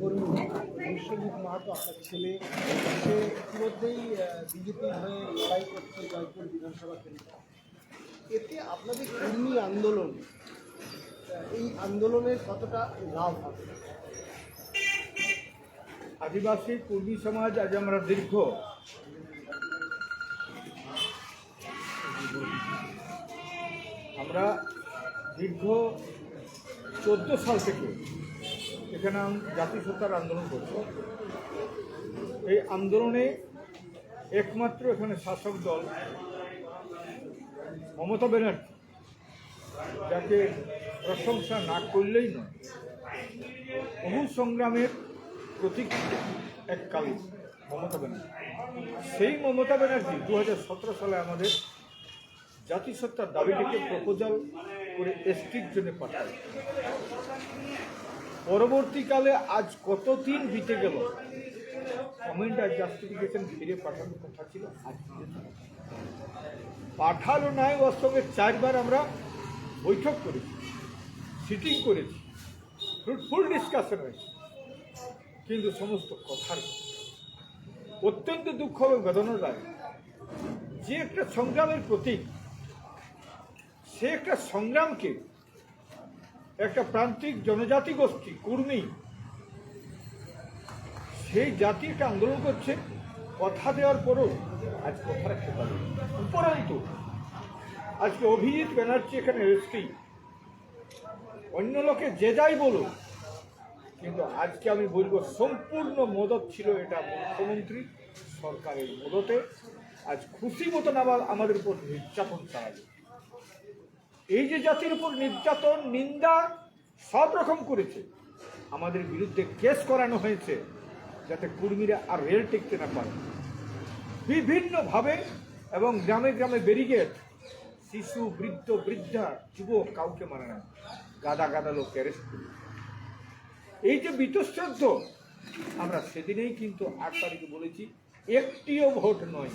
কর্মী বিশ্বজিৎ মাহাতো আপনার ছেলে, সে ইতিমধ্যেই বিজেপির হয়ে লড়াই করছে জয়পুর বিধানসভা কেন্দ্র। এতে আপনাদের কর্মী আন্দোলন, এই আন্দোলনের কতটা লাভ হবে? আদিবাসী কর্মী সমাজ আজ আমরা দীর্ঘ আমরা 14 সাল থেকে এখানে জাতিসত্তার আন্দোলন করছি। এই আন্দোলনে একমাত্র এখানে শাসক দল মমতা ব্যানার্জি, যাকে প্রশংসা না করলেই নয়, বহু সংগ্রামের প্রতীক এককালীন মমতা ব্যানার্জি। সেই মমতা ব্যানার্জি 2017 সালে আমাদের জাতিসত্তার দাবিটিকে প্রপোজাল করে এসটির জন্য পাঠায়। পরবর্তীকালে আজ কত দিন বিতে গেল, কমেন্ট আর জাস্টিফিকেশন ফিরে পাঠানোর কথা ছিল, আজ পাঠালো নাই। ওর সঙ্গে 4 বার আমরা বৈঠক করেছি, সিটিং করেছি, ফ্রুটফুল ডিসকাশন হয়েছে, কিন্তু সমস্ত কথার অত্যন্ত দুঃখ এবং বেদনার লাগে যে একটা সংগ্রামের প্রতীক, সে একটা সংগ্রামকে একটা প্রান্তিক জনজাতি গোষ্ঠী কর্মী, সেই জাতি একটা আন্দোলন করছে, কথা দেওয়ার পরও আজ কথা রাখতে পারে। উপরন্তু আজকে অভিজিৎ ব্যানার্জি এখানে এসছি, অন্য লোকে যে যাই বলুক, কিন্তু আজকে আমি বলবো সম্পূর্ণ মদত ছিল এটা মুখ্যমন্ত্রী সরকারের মদতে। আজ খুশি মতন আবার আমাদের উপর নির্যাতন চালাবে। এই যে জাতির উপর নির্যাতন, নিন্দা সব রকম করেছে, আমাদের বিরুদ্ধে কেস করানো হয়েছে যাতে কর্মীরা আর রেল টিকতে না পারে বিভিন্নভাবে, এবং গ্রামে গ্রামে ব্যারিকেড, শিশু, বৃদ্ধ, বৃদ্ধা, যুবক কাউকে মানে না, গাদা গাদা লোক অ্যারেস্ট করে। এই যে বীতশ্রদ্ধ, আমরা সেদিনেই কিন্তু 8 তারিখে বলেছি একটিও ভোট নয়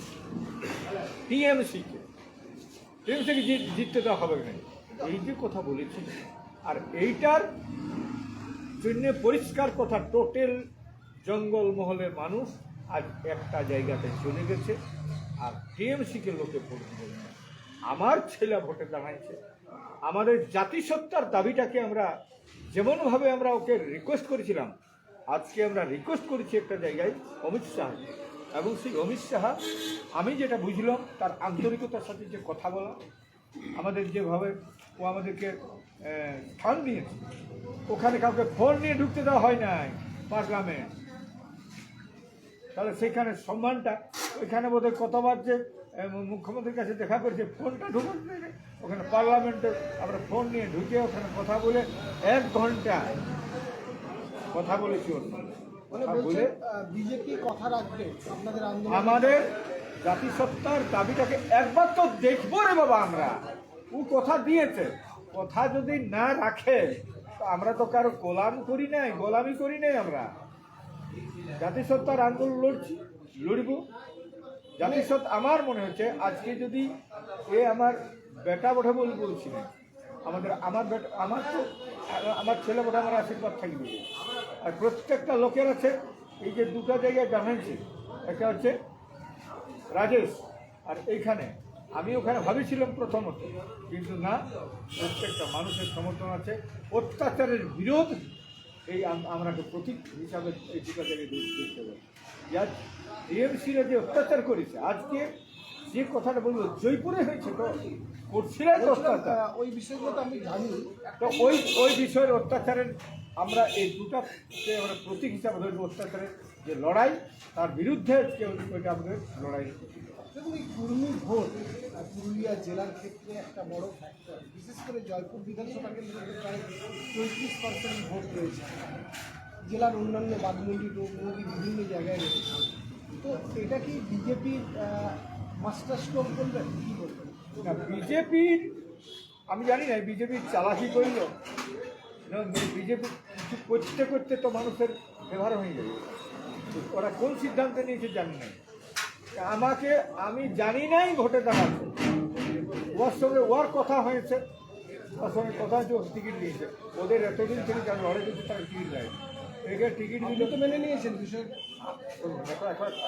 টিএমসিকে জিততে দেওয়া হবে না, এই যে কথা বলেছি। আর এইটার জন্য পরিষ্কার কথা, টোটাল জঙ্গলমহলের মানুষ আজ একটা জায়গাতে চলে গেছে, আর টিএমসিকে লোকে ভোট দেবে না। আমার ছেলে ভোটে দাঁড়াইছে। আমাদের জাতিসত্তার দাবিটাকে আমরা যেমনভাবে আমরা ওকে রিকোয়েস্ট করেছিলাম, আজকে আমরা রিকোয়েস্ট করেছি একটা জায়গায় অমিত শাহ, এবং সেই অমিত শাহ আমি যেটা বুঝলাম তার আন্তরিকতার সাথে যে কথা বলা, আমাদের যেভাবে ও আমাদেরকে স্থান দিয়েছে, ওখানে কাউকে ফোন নিয়ে ঢুকতে দেওয়া হয় নাই পার্লামেন্ট, তাহলে সেখানে সম্মানটা, ওইখানে বোধহয় কতবার যে মুখ্যমন্ত্রীর কাছে দেখা করেছে, ফোনটা ঢুকতে ওখানে পার্লামেন্টে আমরা ফোন নিয়ে ঢুকে ওখানে কথা বলে 1 ঘন্টা কথা বলেছি। বলে বিজেপি কথা রাখবে আপনাদের আন্দোলন, আমাদের জাতিসত্তার দাবিটাকে একবার তো দেখবো রে বাবা। আমরা ও কথা দিয়েছে, কথা যদি না রাখে তো আমরা তো কারো গোলামি করি নাই। আমরা জাতিসত্তার আন্দোলন লড়ব। জাতিসত্তা আমার মনে হচ্ছে আজকে যদি আমার বেটা বটে বলছি না, আমার ছেলে বটে, আমার আশীর্বাদ থাকবে। আর প্রত্যেকটা লোকের আছে, এই যে 2টা জায়গায় জানাইছি, একটা হচ্ছে রাজেশ, আর এইখানে আমি ওখানে ভাবেছিলাম প্রথমত, কিন্তু না, প্রত্যেকটা মানুষের সমর্থন আছে। অত্যাচারের বিরোধ এই আমরা প্রতীক হিসাবে এই 2টা জায়গায় দেখতে হবে। আজ টিএমসিরা যে অত্যাচার করেছে, আজকে যে কথাটা বলবো জয়পুরে হয়েছে, তো করছিলেন অত্যাচার, ওই বিষয়গুলো তো আমি জানি। তো ওই বিষয়ের অত্যাচারের আমরা এই 2টাকে আমরা প্রতীক হিসাবে ধরবো। অত্যাচারের যে লড়াই, তার বিরুদ্ধে ওইটা আমাদের লড়াই। দেখুন, এই কর্মী ভোট পুরুলিয়া জেলার ক্ষেত্রে একটা বড় ফ্যাক্টর, বিশেষ করে জয়পুর বিধানসভা কেন্দ্রে প্রায় 35% ভোট রয়েছে। জেলার অন্যান্য বাগমুন্ডি, রূপনদী বিভিন্ন জায়গায় রয়েছে। তো এটা কি বিজেপির মাস্টার স্ট্রোক বলবেন, কী বলবেন? না, বিজেপির আমি জানি না বিজেপির চালাকি করল, বিজেপি কিছু করতে করতে তো মানুষের ব্যবহার হয়ে যাবে। ওরা কোন সিদ্ধান্ত নিয়েছে জানি না, আমি জানি নাই ভোটে দাঁড়াচ্ছে। ওর সঙ্গে ওর কথা হয়েছে, ওর সঙ্গে কথা হয়েছে, ওর টিকিট দিয়েছে। ওদের এতদিন থেকে যারা লড়াই করছে তারা টিকিট দেয়, একে টিকিট আপনি দিল। তো মেনে নিয়েছেন বিষয়টা।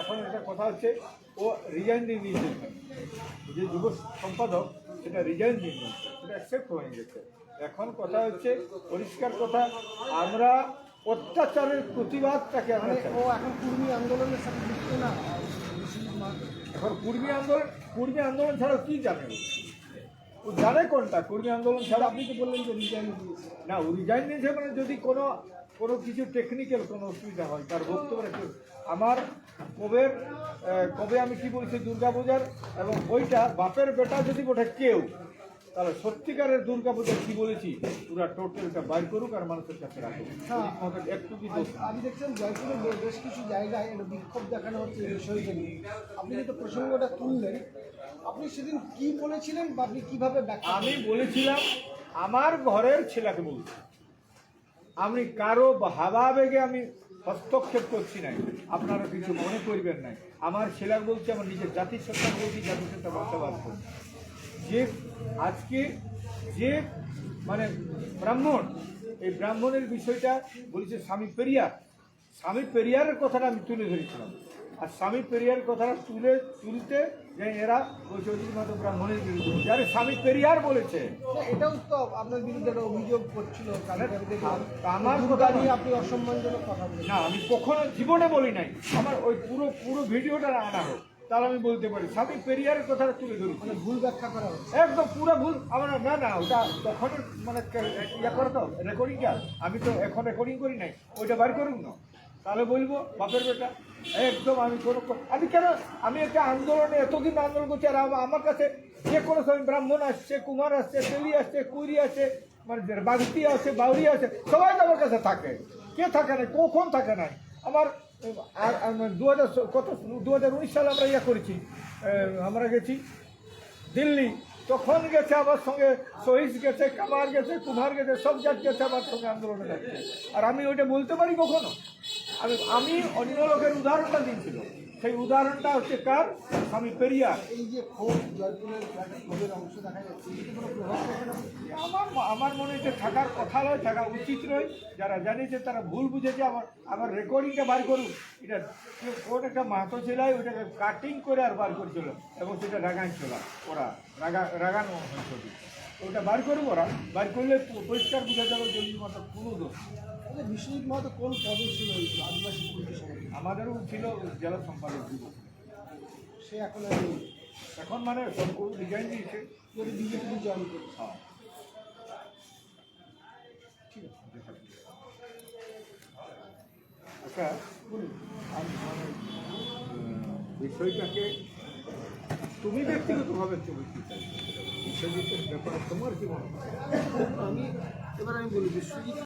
এখন একটা কথা হচ্ছে, ও রিজাইন দিয়ে দিয়েছে, যে যুব সম্পাদক সেটা রিজাইন দিয়ে দিয়েছে, সেটা অ্যাকসেপ্ট হয়ে গেছে। এখন কথা হচ্ছে পরিষ্কার কথা, আমরা অত্যাচারের প্রতিবাদটাকে আমরা মানে চাই। ও এখন কর্মী আন্দোলনের সাথে যুক্ত না বিশ্বজিৎ মাহাতো। এখন কর্মী আন্দোলন ছাড়া কি জানে ও? ও জানে কোনটা কর্মী আন্দোলন ছাড়া? আপনি তো বললেন যে রিজাইন দিয়েছে। না, ও রিজাইন দিয়েছে মানে যদি কোনো কোনো কিছু টেকনিক্যাল কোনো অসুবিধা হয় তার বক্তব্য রাখতে। আমার কবে আমি কি বলছি দুর্গাপূজার, এবং ওইটা বাপের বেটা যদি ওঠে কেউ, তাহলে সত্যিকারের দুর্গাপূজার কি বলেছি পুরা টোটালটা বাইর করুক আর মানুষের কাছে রাখুক। হ্যাঁ। একটু কি দোষ? আপনি দেখছেন জয়পুরের বেশ কিছু জায়গায় একটা বিক্ষোভ দেখানো হচ্ছে এই বিষয়কে নিয়ে। আপনি যেটা প্রসঙ্গটা তুললেন, আপনি সেদিন কি বলেছিলেন বা আপনি কিভাবে ব্যাখ্যা আমি বলেছিলাম আমার ঘরের ছেলেকে বলছি, আমি কারো ভাবাবেগে আমি হস্তক্ষেপ করছি নাই, আপনারা কিছু মনে করবেন নাই। আমার ছেলে বলছি, আমার নিজের জাতির সত্তা বলছি, জাতির সত্তা বসবাস করছি। যে আজকে যে মানে ব্রাহ্মণ, এই ব্রাহ্মণের বিষয়টা বলেছে স্বামী পেরিয়ারের কথাটা আমি তুলে ধরেছিলাম। আর স্বামী পেরিয়ার কথাটা তুলতে যে এরা ওই চৌধুরী মতো ব্রাহ্মণের বিরুদ্ধে, যারা স্বামী পেরিয়ার বলেছে। এটাও তো আপনার বিরুদ্ধে একটা অভিযোগ করছিল আমার দুর্গা নিয়ে আপনি অসম্মানজনক কথা বলেছেন। না, আমি কখনো জীবনে বলি নাই। আমার ওই পুরো ভিডিওটা আনা হোক, তাহলে আমি বলতে পারি স্বামী পেরিয়ারের কথাটা তুলে ধরি। মানে ভুল ব্যাখ্যা করা হচ্ছে। একদম পুরো ভুল। আমার না ওটা তখন মানে ইয়ে করে তো রেকর্ডিংটা, আমি তো এখন রেকর্ডিং করি নাই, ওইটা বার করুন না, তাহলে বলবো বাপের বেটা। একদম আমি কেন, আমি একটা আন্দোলনে এতদিন আন্দোলন করছি, আর আমার কাছে যে কোনো সময় ব্রাহ্মণ আসছে, কুমার আসছে, তেলি আসছে, কুইরি আসছে, মানে বাগতি আছে, বাউরি আছে, সবাই তো আমার কাছে থাকে। কে থাকে না, কখন থাকে নাই? আমার 2019 সালে আমরা ইয়ে করেছি, আমরা গেছি দিল্লি, তখন গেছে আমার সঙ্গে শহীদ গেছে, কামার গেছে, কুমার গেছে, সব জাত গেছে আমার সঙ্গে আন্দোলনে যাচ্ছে। আর আমি ওইটা বলতে পারি কখনো? আমি অন্য লোকের উদাহরণটা দিয়েছিল, সেই উদাহরণটা হচ্ছে কার? স্বামী পেরিয়ার। এই যে ক্ষোভ, জয়পুরের একটা ক্ষোভের অংশ দেখা যাচ্ছে, এটি কোনো প্রভাব পড়বে না? আমার মনে হচ্ছে থাকার কথা নয়, থাকা উচিত নয়। যারা জানিয়েছে তারা ভুল বুঝেছে। আমার রেকর্ডিংটা বার করুন। এটা কোন একটা মাহাতো ছেলে ওইটাকে কাটিং করে আর বার করছিল, এবং সেটা রাগাচ্ছিল, ওরা রাগানো হয়েছিল। ওটা বার করবো, ওরা বার করলে পরিষ্কার বোঝা যাবে যদি মতো কোনো দোষ। আচ্ছা, বিশ্বজিৎ মাহাতো কোন পদে ছিল এই আদিবাসী কর্মী সমিতি? আমাদেরও ছিল জেলা সম্পাদক দিব। সে এখন আর নেই। এখন মানে সব ডিজাইন দিয়েছে। যদি বিজেপি জয়েন করছে। হ্যাঁ, ঠিক আছে, আচ্ছা বলুন। আমি মানে বিষয়টাকে তুমি ব্যক্তিগতভাবে তুমি কি চাই, বিষয়টার ব্যাপারে তোমার কি মনে হয়? আমি বলি বিশ্বজিৎ